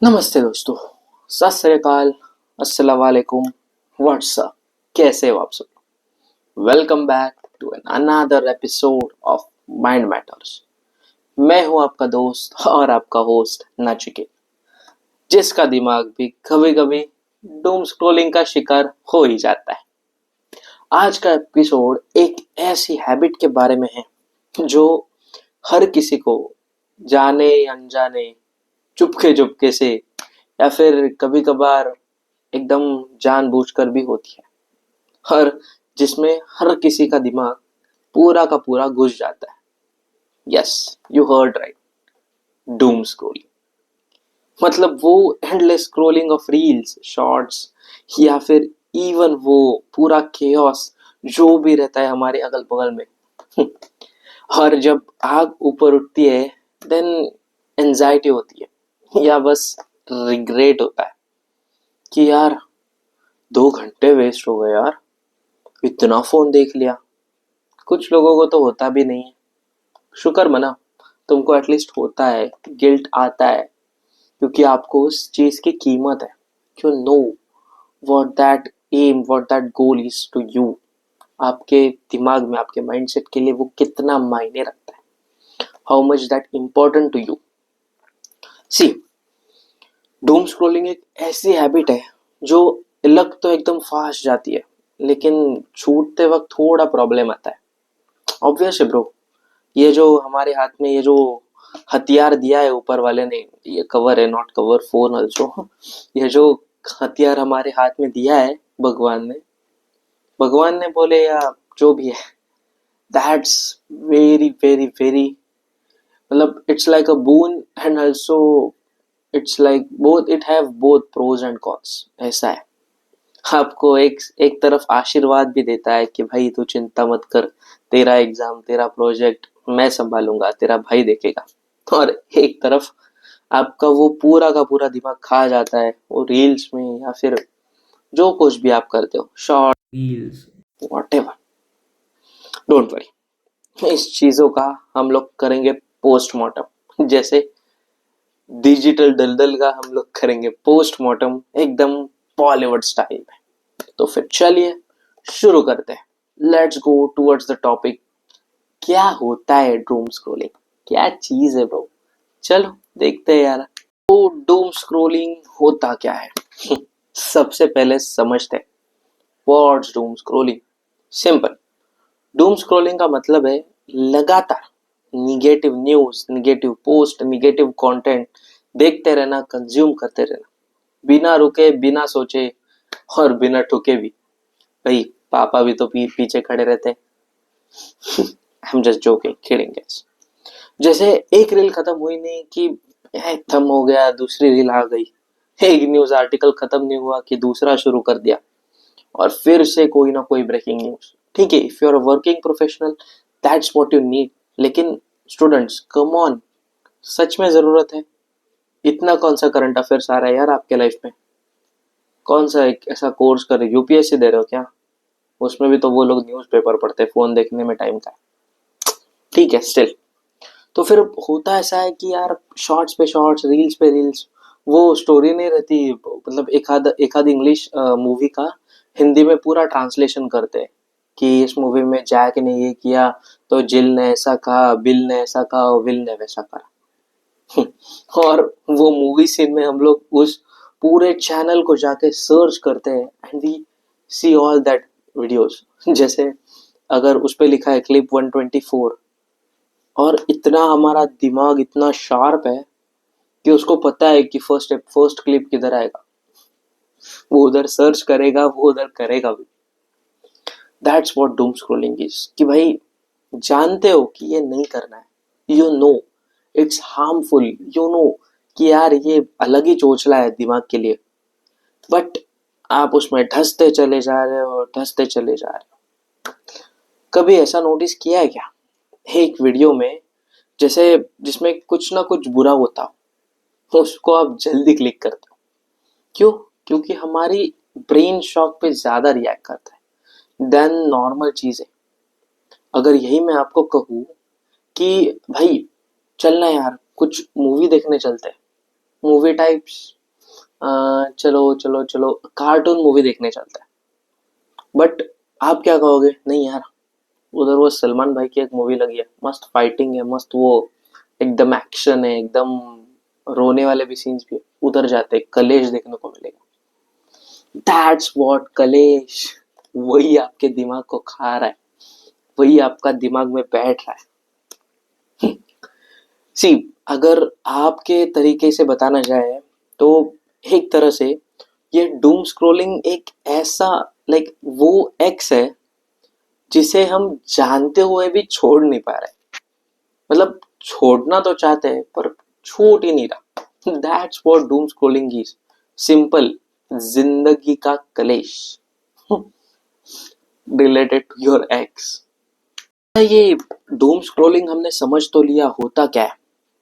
नमस्ते दोस्तों। सत श्री अकाल, अस्सलाम वालेकुम, व्हाट्सअप, कैसे हो आप सब। Welcome back to an another episode of Mind Matters. मैं हूं आपका दोस्त और आपका होस्ट नाचिकेत, जिसका दिमाग भी कभी कभी डूम स्क्रॉलिंग का शिकार हो ही जाता है। आज का एपिसोड एक ऐसी हैबिट के बारे में है जो हर किसी को, जाने अनजाने, चुपके चुपके से या फिर कभी कभार एकदम जानबूझकर भी होती है, हर जिसमें हर किसी का दिमाग पूरा का पूरा घुस जाता है। Yes, you heard right, Doom scrolling. मतलब वो endless scrolling of reels, shorts, या फिर इवन वो पूरा केओस जो भी रहता है हमारे अगल बगल में। और जब आग ऊपर उठती है, देन एंजाइटी होती है या बस रिग्रेट होता है कि यार 2 घंटे वेस्ट हो गए यार, इतना फोन देख लिया। कुछ लोगों को तो होता भी नहीं है, शुक्र मना, तुमको एटलीस्ट होता है, गिल्ट आता है, क्योंकि आपको उस चीज की कीमत है। You know what that aim, what that goal is to you. आपके दिमाग में, आपके माइंडसेट के लिए वो कितना मायने रखता है, how much that important to you. See, doom scrolling एक ऐसी हैबिट है जो लग तो एकदम फास्ट जाती है, लेकिन छूटते वक्त थोड़ा प्रॉब्लम आता है। ऑब्वियस है ब्रो, ये जो हमारे हाथ में ये जो हथियार दिया है ऊपर वाले ने, ये कवर है, नॉट कवर फोन ऑल्सो। ये जो हथियार हमारे हाथ में दिया है भगवान ने बोले या जो भी है, दैट्स वेरी वेरी वेरी, मतलब it's like a boon and also it's like both, it have both pros and cons. ऐसा है, आपको एक एक तरफ आशीर्वाद भी देता है कि भाई तू चिंता मत कर, तेरा एग्जाम, तेरा प्रोजेक्ट मैं संभालूंगा, तेरा भाई देखेगा। और एक तरफ आपका वो पूरा का पूरा दिमाग खा जाता है वो रील्स में, या फिर जो कुछ भी आप करते हो, short reels, whatever. Don't worry, इस चीजों का हम लोग करेंगे पोस्टमार्टम, जैसे डिजिटल दलदल का हम लोग करेंगे पोस्टमार्टम, एकदम बॉलीवुड स्टाइल में। तो फिर चलिए शुरू करते हैं। Let's go towards the topic. क्या होता है डूम स्क्रोलिंग, क्या चीज है ब्रो, चलो देखते हैं यार। तो डूम स्क्रोलिंग होता क्या है? सबसे पहले समझते हैं what's Doom scrolling. Simple, Doom scrolling का मतलब है लगातार negative news, negative post, negative content देखते रहना, कंज्यूम करते रहना, बिना रुके, बिना सोचे और बिना ठुके भी। भाई पापा भी तो पीछे खड़े रहते हैं। I am just joking, kidding guys. जैसे एक रील खत्म हुई नहीं कि थम हो गया, दूसरी रील आ गई। एक न्यूज आर्टिकल खत्म नहीं हुआ कि दूसरा शुरू कर दिया, और फिर से कोई ना कोई ब्रेकिंग न्यूज। ठीक है, if you are a working professional, that's what you need. लेकिन स्टूडेंट्स, कम ऑन, सच में जरूरत है? इतना कौन सा करंट अफेयर्स आ रहा है यार आपके लाइफ में? कौन सा एक ऐसा कोर्स कर रहे हो, यूपीएससी दे रहे हो क्या? उसमें भी तो वो लोग न्यूज़पेपर पढ़ते हैं, फोन देखने में टाइम का है। ठीक है, स्टिल तो फिर होता ऐसा है कि यार शॉर्ट्स पे शॉर्ट्स, रील्स पे रील्स, वो स्टोरी नहीं रहती। मतलब एक आध इंग्लिश मूवी का हिंदी में पूरा ट्रांसलेशन करते हैं कि इस मूवी में जैक ने ये किया, तो जिल ने ऐसा कहा, बिल ने ऐसा कहा और विल ने वैसा करा। और वो मूवी सीन में हम लोग उस पूरे चैनल को जाके सर्च करते हैं and we see all that videos. जैसे अगर उस पे लिखा है क्लिप 124, और इतना हमारा दिमाग इतना शार्प है कि उसको पता है कि फर्स्ट क्लिप किधर आएगा, वो उधर सर्च करेगा, वो उधर करेगा भी। That's what Doom scrolling is, कि भाई जानते हो कि ये नहीं करना है, you no it's harmful, you know कि यार ये अलग ही चोचला है दिमाग के लिए, बट आप उसमें धंसते चले जा रहे हो, धंसते चले जा रहे हो। कभी ऐसा नोटिस किया है क्या, एक वीडियो में जैसे जिसमें कुछ ना कुछ बुरा होता हो, उसको आप जल्दी क्लिक करते हो? क्यों? क्योंकि हमारी ब्रेन शॉक पे ज्यादा रिएक्ट करता है देन नॉर्मल चीजें। अगर यही मैं आपको कहूँ कि भाई चलना यार कुछ मूवी देखने चलते हैं, मूवी टाइप्स, चलो चलो चलो कार्टून मूवी देखने चलते हैं। बट आप क्या कहोगे, नहीं यार उधर वो सलमान भाई की एक मूवी लगी है, मस्त फाइटिंग है, मस्त वो एकदम एक्शन है, एकदम रोने वाले भी सीन्स भी है, उधर जाते हैं, कलेश देखने को मिलेगा। दैट्स व्हाट कलेश, वही आपके दिमाग को खा रहा है, वही आपका दिमाग में बैठ रहा है। सी, अगर आपके तरीके से बताना जाए तो एक तरह से ये डूम स्क्रॉलिंग एक ऐसा लाइक वो एक्स है जिसे हम जानते हुए भी छोड़ नहीं पा रहे, मतलब छोड़ना तो चाहते हैं पर छूट ही नहीं रहा। That's what doom scrolling is, simple, जिंदगी का कलेश रिलेटेड टू योर एक्स। ये डूम स्क्रॉलिंग हमने समझ तो लिया होता क्या है,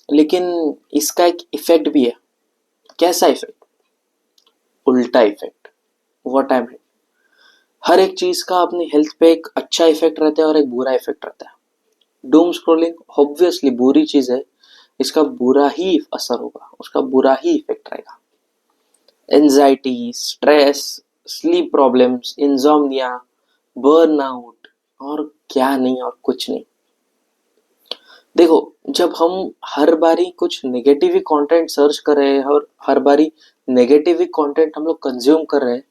लेकिन इसका एक इफेक्ट भी है। कैसा इफेक्ट? उल्टा इफेक्ट। व्हाट आई मीन, हर एक चीज का अपनी हेल्थ पे एक अच्छा इफेक्ट रहता है और एक बुरा इफेक्ट रहता है। डूम स्क्रॉलिंग ऑब्वियसली बुरी चीज है, इसका बुरा ही असर होगा, उसका बुरा ही इफेक्ट रहेगा। Anxiety, stress, sleep problems, insomnia, burnout और क्या नहीं और कुछ नहीं। देखो, जब हम हर बारी कुछ नेगेटिव ही कंटेंट सर्च कर रहे हैं और हर बारी नेगेटिव ही कंटेंट हम लोग कंज्यूम कर रहे हैं,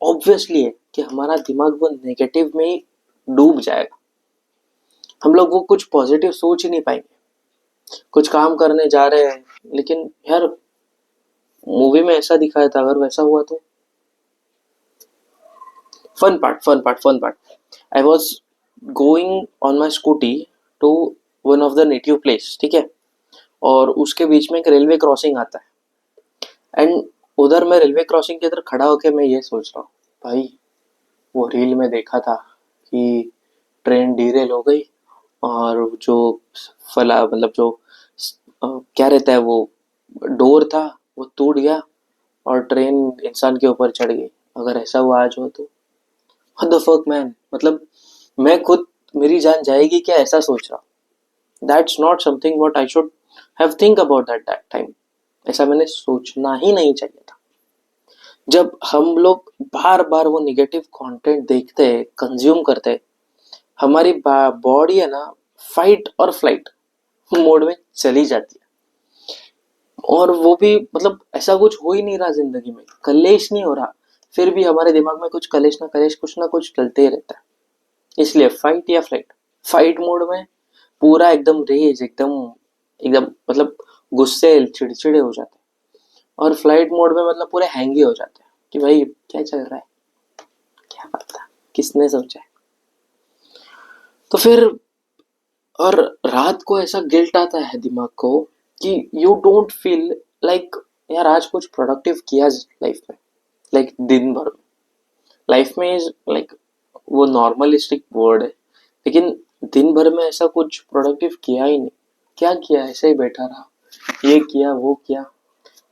ऑब्वियसली है कि हमारा दिमाग वो नेगेटिव में ही डूब जाएगा। हम लोग वो कुछ पॉजिटिव सोच ही नहीं पाएंगे। कुछ काम करने जा रहे हैं लेकिन यार मूवी में ऐसा दिखाया था, अगर वैसा हुआ तो। Fun part, I was going on my Scooty to one of the native place, ठीक है, और उसके बीच में एक रेलवे क्रॉसिंग आता है। एंड उधर मैं रेलवे क्रॉसिंग के इधर खड़ा होकर मैं ये सोच रहा हूँ, भाई वो रील में देखा था कि ट्रेन डीरेल हो गई और जो फला मतलब जो क्या रहता है वो डोर था वो टूट गया और ट्रेन इंसान के ऊपर चढ़ गई। अगर ऐसा हुआ आज हो तो व्हाट द फक मैन, मतलब मैं खुद, मेरी जान जाएगी क्या, ऐसा सोच रहा हूँ। That's not something what I should have think about that time. ऐसा मैंने सोचना ही नहीं चाहिए था। जब हम लोग बार बार वो निगेटिव कंटेंट देखते हैं, कंज्यूम करते हैं, हमारी बॉडी है ना फाइट और फ्लाइट मोड में चली जाती है। और वो भी मतलब ऐसा कुछ हो ही नहीं रहा जिंदगी में, कलेश नहीं हो रहा, फिर भी हमारे दिमाग में कुछ कलेश ना कलेश कुछ ना कुछ चलते ही रहता है। इसलिए फाइट या फ्लाइट, फाइट मोड में पूरा एकदम रेज, एकदम एकदम मतलब गुस्से चिड़चिड़े हो जाते हैं, और फ्लाइट मोड में मतलब पूरे हैंगी हो जाते हैं कि भाई क्या चल रहा है, क्या पता किसने सोचा है। तो फिर और रात को ऐसा गिल्ट आता है दिमाग को कि यू डोंट फील लाइक यार आज कुछ प्रोडक्टिव किया लाइफ में, लाइक दिन भर में। लाइफ में इज लाइक वो नॉर्मलिस्टिक वर्ड है, लेकिन दिन भर में ऐसा कुछ प्रोडक्टिव किया ही नहीं। क्या किया, ऐसे ही बैठा रहा, ये किया वो किया,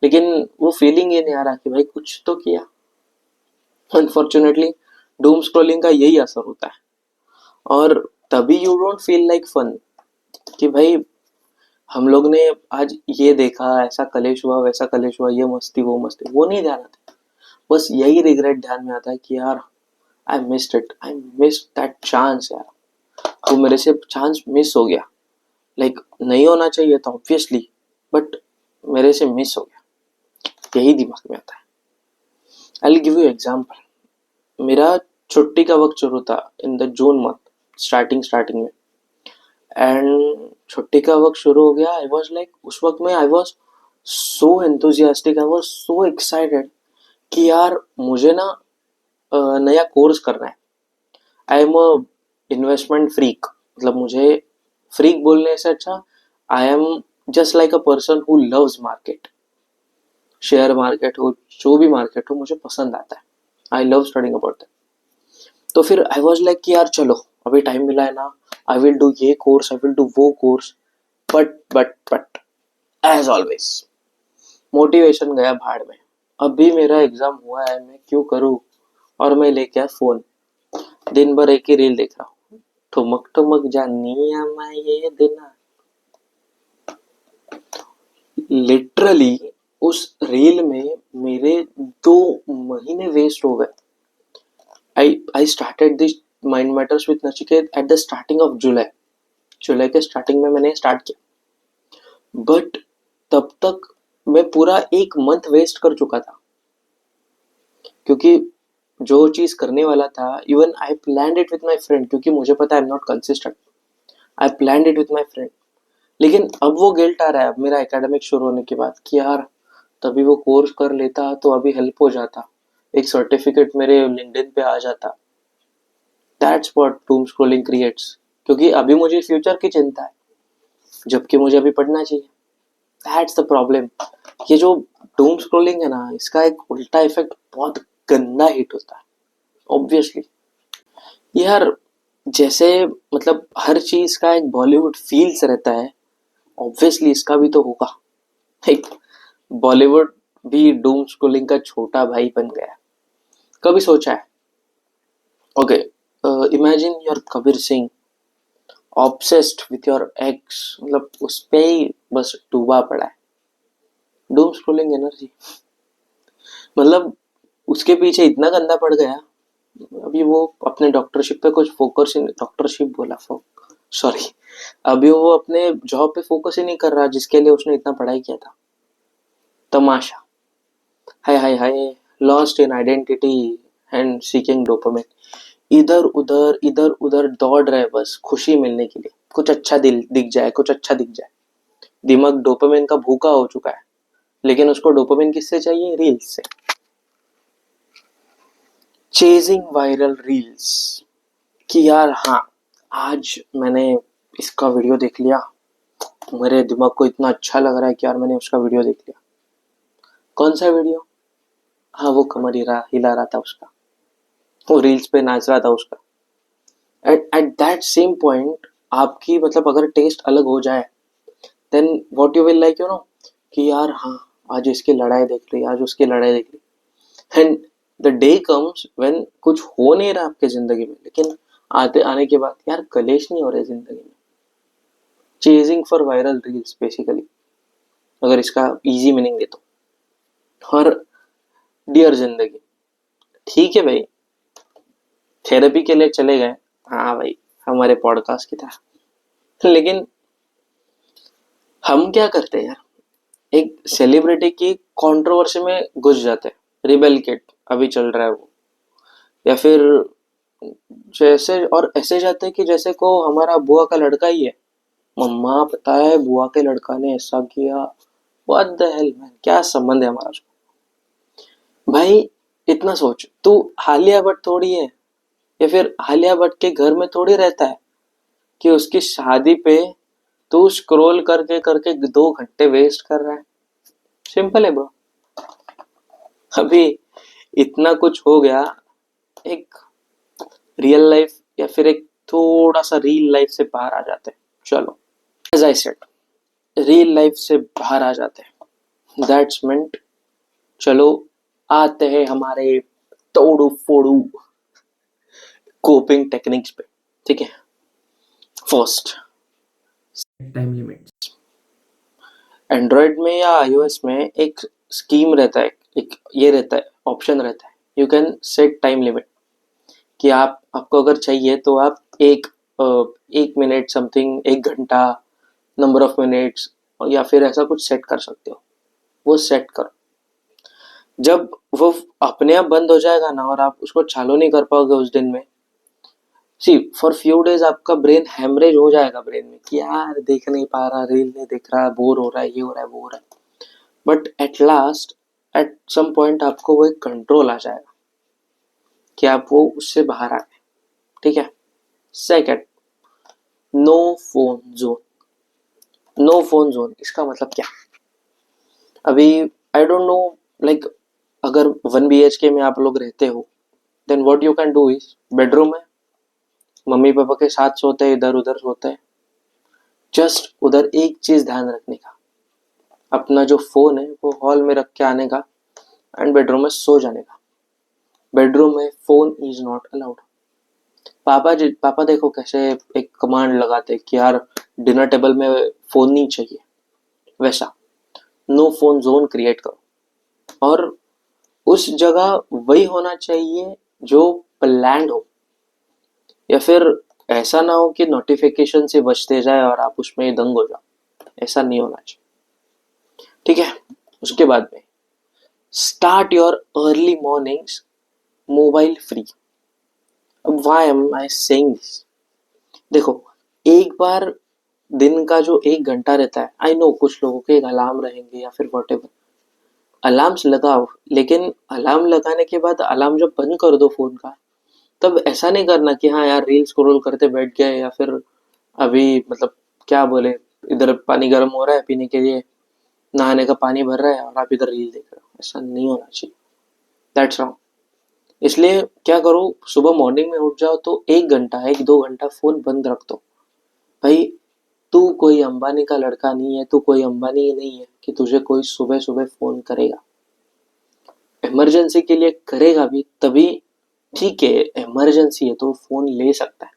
लेकिन वो फीलिंग ये नहीं आ रहा कि भाई कुछ तो किया। अनफॉर्चुनेटली डूम स्क्रॉलिंग का यही असर होता है। और तभी you don't feel like fun कि भाई हम लोग ने आज ये देखा, ऐसा कलेश हुआ वैसा कलेश हुआ, ये मस्ती वो मस्ती, वो नहीं ध्यान आता। बस यही रिग्रेट ध्यान में आता है कि यार I missed it, I missed that chance यार, वो मेरे से चांस मिस हो गया। लाइक नहीं होना चाहिए था ऑब्वियसली, बट मेरे से मिस हो गया, यही दिमाग में आता है। I will give you example. मेरा छुट्टी का वक्त शुरू था in the June month, starting में। एंड छुट्टी का वक्त शुरू हो गया, आई वॉज लाइक उस वक्त में I was so enthusiastic, I was so excited कि यार मुझे ना नया कोर्स करना है। I am a investment freak, मतलब मुझे फ्रीक बोलने से अच्छा, I am just like a person who loves market. Share market हो, जो भी मार्केट हो, मुझे पसंद आता है। I love studying about that. तो फिर आई वॉज लाइक कि यार चलो अभी टाइम मिला है ना, आई विल डू ये कोर्स, आई विल डू वो course. But as always motivation गया भाड़ में। अभी मेरा एग्जाम हुआ है, मैं क्यों करूँ, और मैं लेके आया फोन, दिन भर एक ही रील देख रहा हूँ, ठुमक ठुमक जानिया मैं ये दिन। लिटरली उस रील में मेरे 2 महीने वेस्ट हो गए. I started this mind matters with Nachiket at the starting of July के स्टार्टिंग में मैंने स्टार्ट किया, बट तब तक मैं पूरा 1 मंथ वेस्ट कर चुका था, क्योंकि जो चीज करने वाला था, even I planned it with my friend, क्योंकि मुझे पता है I am not consistent. I planned it with my friend, लेकिन अब वो गिल्ट आ रहा है अब मेरा एकेडमिक शुरू होने के बाद कि यार तभी वो कोर्स कर लेता तो अभी हेल्प हो जाता, एक सर्टिफिकेट मेरे लिंक्डइन पे आ जाता. That's what doom scrolling creates. क्योंकि अभी मुझे फ्यूचर की चिंता है, जबकि मुझे अभी पढ़ना चाहिए. That's the problem. ये जो डूम स्क्रॉलिंग है ना, इसका एक उल्टा इफेक्ट बहुत गंदा हिट होता है ऑब्वियसली. यार जैसे मतलब हर चीज का एक बॉलीवुड फील्स रहता है, ऑब्वियसली इसका भी तो होगा. एक बॉलीवुड भी डूम स्क्रॉलिंग का छोटा भाई बन गया. कभी सोचा है? Okay, imagine your Kabir Singh obsessed with your x, मतलब उस पे ही बस डूबा पड़ा है. डूम स्क्रॉलिंग एनर्जी, मतलब उसके पीछे इतना गंदा पड़ गया. अभी वो अपने डॉक्टरशिप पे कुछ फोकस ही, डॉक्टरशिप बोला, सॉरी, अभी वो अपने जॉब पे फोकस ही नहीं कर रहा जिसके लिए उसने इतना पढ़ाई किया था. तमाशा. हाय हाय हाय, lost in identity and seeking dopamine. इधर उधर दौड़ रहे बस खुशी मिलने के लिए, कुछ अच्छा दिख जाए, कुछ अच्छा दिख जाए. दिमाग डोपामिन का भूखा हो चुका है, लेकिन उसको डोपामिन किससे चाहिए? रील्स से. चेजिंग वायरल रील्स, कि यार हाँ, आज मैंने इसका वीडियो देख लिया, मेरे दिमाग को इतना अच्छा लग रहा है कि यार मैंने उसका वीडियो देख लिया. कौन सा वीडियो? हाँ, वो कमर हिला रहा था उसका, वो रील्स पे नाच रहा था उसका. एट दैट सेम पॉइंट आपकी मतलब अगर टेस्ट अलग हो जाए, then what you will like, you know, कि यार हाँ, आज इसकी लड़ाई देख ली, आज उसकी लड़ाई देख ली. And the day comes when कुछ हो नहीं रहा आपके जिंदगी में, लेकिन आने के बाद यार कलेश नहीं हो रहे जिंदगी में. Chasing for viral reels basically, अगर इसका इजी मीनिंग दे तो. और डियर जिंदगी, ठीक है भाई, थेरेपी के लिए चले गए, हाँ भाई, हमारे पॉडकास्ट की तरह, लेकिन हम क्या करते हैं यार, एक सेलिब्रिटी की कंट्रोवर्सी में घुस जाते हैं. रिबेल किट अभी चल रहा है वो, या फिर जैसे और ऐसे जाते हैं कि जैसे को हमारा बुआ का लड़का ही है. मम्मा पता है बुआ के लड़का ने ऐसा किया, व्हाट द हेल मैन, क्या संबंध है हमारा उसको. भाई इतना सोच, तू हालिया भट्ट थोड़ी है, या फिर हालिया भट्ट के घर में थोड़ी रहता है कि उसकी शादी पे तू स्क्रॉल करके करके 2 घंटे वेस्ट कर रहा है. सिंपल है ब्रो. अभी इतना कुछ हो गया, एक रियल लाइफ या फिर एक थोड़ा सा रियल लाइफ से बाहर आ जाते हैं. चलो, as I said, real life से बाहर आ जाते हैं. That's meant. चलो आते हैं हमारे तोड़ू फोड़ू कोपिंग टेक्निक्स पे. ठीक है, फर्स्ट, टाइम लिमिट्स. एंड्रॉयड में या आईओएस में एक स्कीम रहता है, एक ये रहता है, ऑप्शन रहता है, you can set time limit, कि आपको अगर चाहिए तो आप 1 मिनट समथिंग, 1 घंटा, नंबर ऑफ मिनट्स, या फिर ऐसा कुछ सेट कर सकते हो. वो सेट करो. जब वो अपने आप बंद हो जाएगा ना और आप उसको चालू नहीं कर पाओगे उस दिन में, सी फॉर फ्यू डेज आपका ब्रेन हेमरेज हो जाएगा ब्रेन में कि यार देख नहीं पा रहा, रील नहीं देख रहा, बोर हो रहा है, ये हो रहा है, वो हो रहा है. But at last, at some point आपको वो एक कंट्रोल आ जाएगा कि आप वो उससे बाहर आ गए. ठीक है. Second, no phone zone. No phone zone इसका मतलब क्या? अभी आई डोंट नो, लाइक अगर 1 BHK में आप लोग रहते हो, then what you can do is, bedroom है, मम्मी पापा के साथ सोते हैं, इधर उधर सोते हैं, जस्ट उधर एक चीज ध्यान रखने का, अपना जो फोन है वो हॉल में रख के आने का एंड बेडरूम में सो जाने का. बेडरूम में फोन इज नॉट अलाउड. पापा देखो कैसे एक कमांड लगाते कि यार डिनर टेबल में फोन नहीं चाहिए, वैसा नो फोन जोन क्रिएट करो, और उस जगह वही होना चाहिए जो प्लान्ड हो, या फिर ऐसा ना हो कि नोटिफिकेशन से बचते जाए और आप उसमें दंग हो जाओ, ऐसा नहीं होना चाहिए। ठीक है। उसके बाद में start your early mornings mobile free. अब why am I saying this? देखो, एक बार दिन का जो 1 घंटा रहता है, आई नो कुछ लोगों के एक अलार्म रहेंगे या फिर वट एवर, अलार्म्स लगाओ, लेकिन अलार्म लगाने के बाद अलार्म जब बंद कर दो फोन का, तब ऐसा नहीं करना कि हाँ यार रील स्क्रॉल करते बैठ गए, या फिर अभी मतलब क्या बोले, इधर पानी गर्म हो रहा है पीने के लिए, नहाने का पानी भर रहा है और आप इधर रील देख रहे हो। ऐसा नहीं होना चाहिए, दैट्स रॉन्ग। इसलिए क्या करो, सुबह मॉर्निंग में उठ जाओ तो 1 घंटा 1-2 घंटा फोन बंद रख दो। भाई, तू कोई अंबानी का लड़का नहीं है, तू कोई अंबानी नहीं है कि तुझे कोई सुबह सुबह फोन करेगा। इमरजेंसी के लिए करेगा भी तभी ठीक है, इमरजेंसी है तो फोन ले सकता है।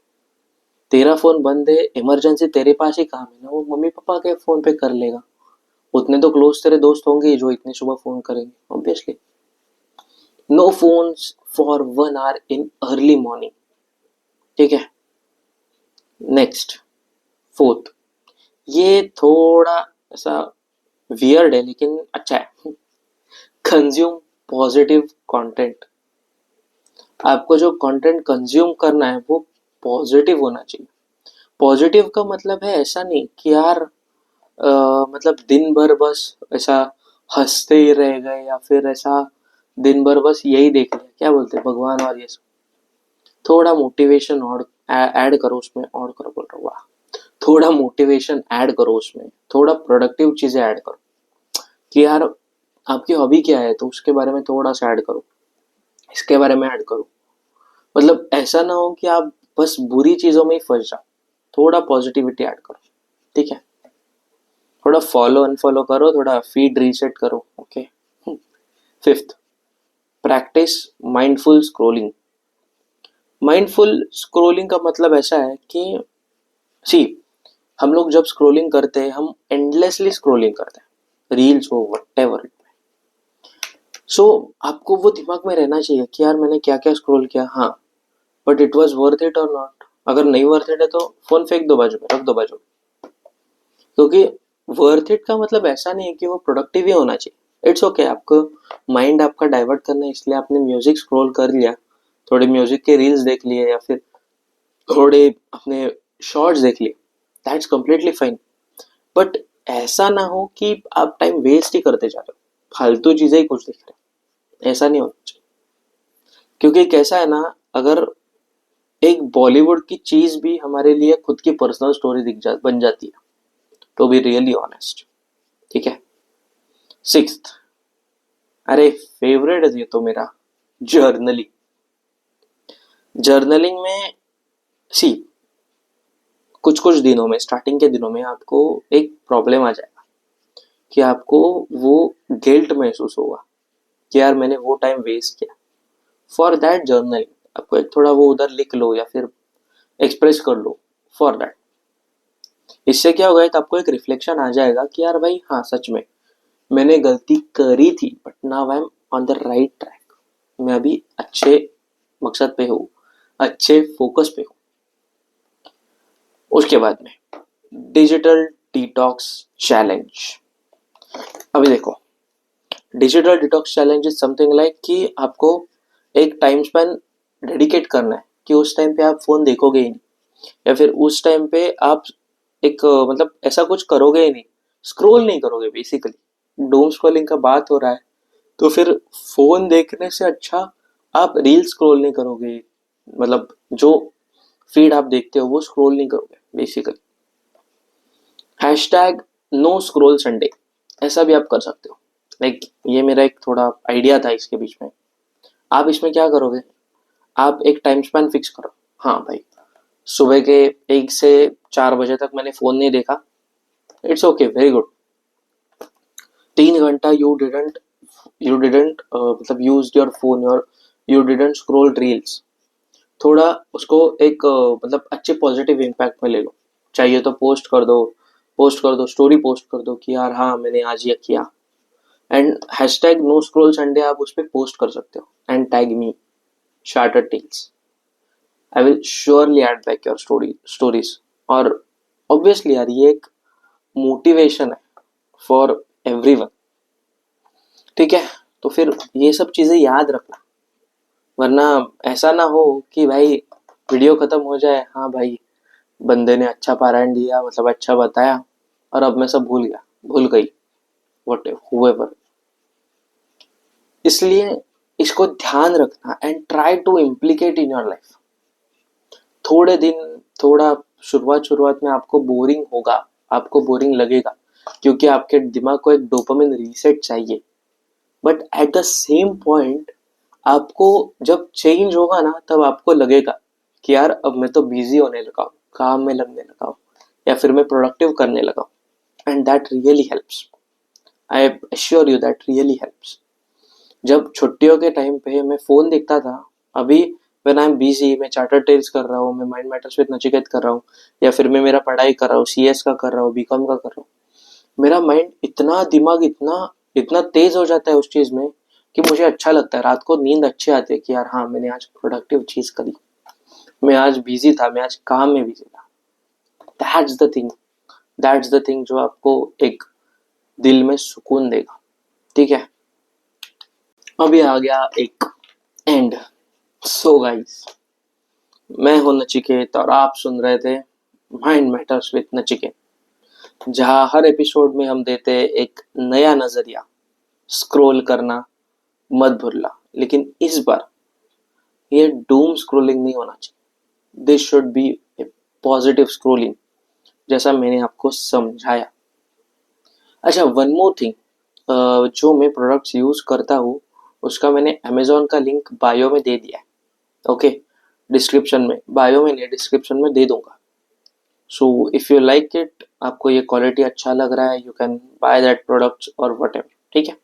तेरा फोन बंद है, इमरजेंसी तेरे पास ही काम है ना, वो मम्मी पापा के फोन पे कर लेगा। उतने तो क्लोज तेरे दोस्त होंगे ही जो इतने सुबह फोन करेंगे, obviously. No phones for 1 hour in early morning. ठीक है। नेक्स्ट, फोर्थ, ये थोड़ा ऐसा वियर्ड है लेकिन अच्छा है। Consume positive content. आपको जो कंटेंट कंज्यूम करना है वो पॉजिटिव होना चाहिए। पॉजिटिव का मतलब है ऐसा नहीं कि यार मतलब दिन भर बस ऐसा हंसते ही रह गए, या फिर ऐसा दिन भर बस यही देख लिया, क्या बोलते हैं, भगवान और ये सब। थोड़ा मोटिवेशन और ऐड करो उसमें, और करो बोल रहा हूँ, वाह। थोड़ा मोटिवेशन ऐड करो उसमें, थोड़ा प्रोडक्टिव चीजें ऐड करो कि यार आपकी हॉबी क्या है तो उसके बारे में थोड़ा सा ऐड करो, इसके बारे में ऐड करो। मतलब ऐसा ना हो कि आप बस बुरी चीजों में ही फंस जाओ, थोड़ा पॉजिटिविटी ऐड करो। ठीक है। थोड़ा फॉलो अनफॉलो करो, थोड़ा फीड रीसेट करो। Okay. Fifth, practice mindful scrolling. Mindful scrolling का मतलब ऐसा है कि सी, हम लोग जब स्क्रोलिंग करते हैं हम एंडलेसली स्क्रोलिंग करते हैं, रील्स हो व्हाटएवर। सो आपको वो दिमाग में रहना चाहिए कि यार मैंने क्या क्या स्क्रोल किया, हाँ, but it was worth it और नॉट। अगर नहीं वर्थ इट है तो फोन फेंक दो बाजू में, रख दो बाजू में। क्योंकि वर्थ इट का मतलब ऐसा नहीं है कि वो प्रोडक्टिव ही होना चाहिए। इट्स ओके, आपको माइंड आपका डाइवर्ट करना है इसलिए आपने म्यूजिक स्क्रॉल कर लिया, थोड़े म्यूजिक के रील्स देख लिए, या फिर थोड़े अपने शॉर्ट्स देख लिए, दैट्स कम्प्लीटली फाइन। बट ऐसा ना हो कि आप टाइम वेस्ट ही करते जा रहे हो, फालतू चीजें ही कुछ देख रहे हो, ऐसा नहीं होना चाहिए। क्योंकि कैसा है ना, अगर एक बॉलीवुड की चीज भी हमारे लिए खुद की पर्सनल स्टोरी बन जाती है, टू बी रियली ऑनेस्ट। ठीक है। सिक्स्थ, अरे फेवरेट है ये तो मेरा, जर्नलिंग। जर्नलिंग में सी, कुछ कुछ दिनों में, स्टार्टिंग के दिनों में आपको एक प्रॉब्लम आ जाएगा कि आपको वो गिल्ट महसूस होगा कि यार मैंने वो टाइम वेस्ट किया। फॉर दैट जर्नलिंग, आपको एक थोड़ा वो उधर लिख लो या फिर एक्सप्रेस कर लो, फॉर दैट। इससे क्या होगा, एक आपको एक रिफ्लेक्शन आ जाएगा कि यार भाई हाँ सच में मैंने गलती करी थी, but now I am on the right track. मैं अभी अच्छे मकसद पे हूँ, अच्छे फोकस पे हूँ। उसके बाद में डिजिटल डिटॉक्स चैलेंज। अभी देखो, digital detox challenge is something like कि आपको एक टाइम स्पैन डेडिकेट करना है कि उस टाइम पे आप फोन देखोगे ही नहीं, या फिर उस टाइम पे आप एक मतलब ऐसा कुछ करोगे ही नहीं, स्क्रॉल नहीं करोगे बेसिकली। डूम स्क्रॉलिंग का बात हो रहा है तो फिर फोन देखने से अच्छा आप रील स्क्रॉल नहीं करोगे, मतलब जो फीड आप देखते हो वो स्क्रॉल नहीं करोगे basically. Hashtag no scroll Sunday, ऐसा भी आप कर सकते हो। लाइक ये मेरा एक थोड़ा आइडिया था इसके बीच में। आप इसमें क्या करोगे, आप एक टाइम स्पैन फिक्स करो। हाँ भाई, सुबह के 1 से 4 बजे तक मैंने फोन नहीं देखा, इट्स ओके, वेरी गुड। 3 घंटा यू डिडंट मतलब use your phone, you didn't scroll reels. थोड़ा उसको एक मतलब अच्छे पॉजिटिव इम्पैक्ट में ले लो। चाहिए तो पोस्ट कर दो, स्टोरी पोस्ट कर दो कि यार हाँ मैंने आज ये किया। And hashtag no scroll Sunday आप उस पर पोस्ट कर सकते हो and tag me Charter Tales. I will surely add back your stories. और ऑब्वियसली यार ये एक मोटिवेशन है फॉर एवरीवन. ठीक है, तो फिर ये सब चीजें याद रखना, वरना ऐसा ना हो कि भाई वीडियो खत्म हो जाए, हाँ भाई बंदे ने अच्छा पारायण दिया, मतलब अच्छा बताया, और अब मैं सब भूल गई वट हुएवर. इसलिए इसको ध्यान रखना and try to implicate in your life. थोड़े दिन, थोड़ा शुरुआत में आपको बोरिंग होगा, आपको बोरिंग लगेगा, क्योंकि आपके दिमाग को एक डोपामिन रीसेट चाहिए. But at the same point आपको जब चेंज होगा ना, तब आपको लगेगा कि यार अब मैं तो बिजी होने लगा हूँ, काम में लगने लगा हूँ, या फिर मैं प्रोडक्टिव करने लगा हूँ. And that really helps. I assure you that really helps. जब छुट्टियों के टाइम पे मैं फोन देखता था, अभी व्हेन आई एम बिजी, मैं चार्टर टेल्स कर रहा हूँ, मैं माइंड मैटर्स विद नचिकेत कर रहा हूँ, या फिर मैं मेरा पढ़ाई कर रहा हूँ, सीएस का कर रहा हूँ, बीकॉम का कर रहा हूँ, मेरा माइंड इतना, दिमाग इतना इतना तेज हो जाता है उस चीज में कि मुझे अच्छा लगता है. रात को नींद अच्छी आती है कि यार हाँ मैंने आज प्रोडक्टिव चीज करी, मैं आज बिजी था, मैं आज काम में बिजी था. That's the thing, that's the thing जो आपको एक दिल में सुकून देगा. ठीक है, अभी आ गया एक एंड. सो गाइस, मैं हूं नचिकेत और आप सुन रहे थे माइंड मैटर्स विद नचिकेत, जहां हर एपिसोड में हम देते हैं एक नया नजरिया. स्क्रॉल करना मत भूलना, लेकिन इस बार ये डूम स्क्रोलिंग नहीं होना चाहिए. This should be A positive scrolling, जैसा मैंने आपको समझाया. अच्छा, वन मोर थिंग, जो मैं प्रोडक्ट्स यूज करता हूँ उसका मैंने अमेजोन का लिंक बायो में दे दिया है. ओके, डिस्क्रिप्शन में, बायो में नहीं, डिस्क्रिप्शन में दे दूंगा. So if you like it, आपको ये क्वालिटी अच्छा लग रहा है, you can by that products और वट एवर. ठीक है,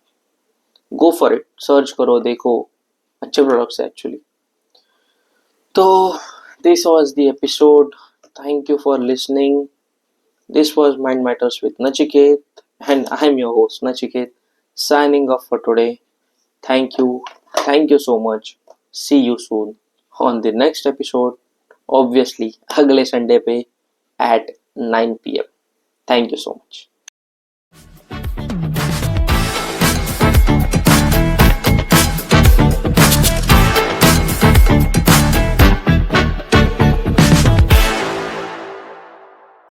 गो फॉर इट, सर्च करो, देखो, अच्छे प्रोडक्ट्स है एक्चुअली. तो this was the episode. Thank you for listening. This was Mind Matters with Nachiket, and I'm your host Nachiket, signing off for today. Thank you, thank you so much. See you soon on the next episode. Obviously, अगले Sunday पे at 9 p.m. Thank you so much.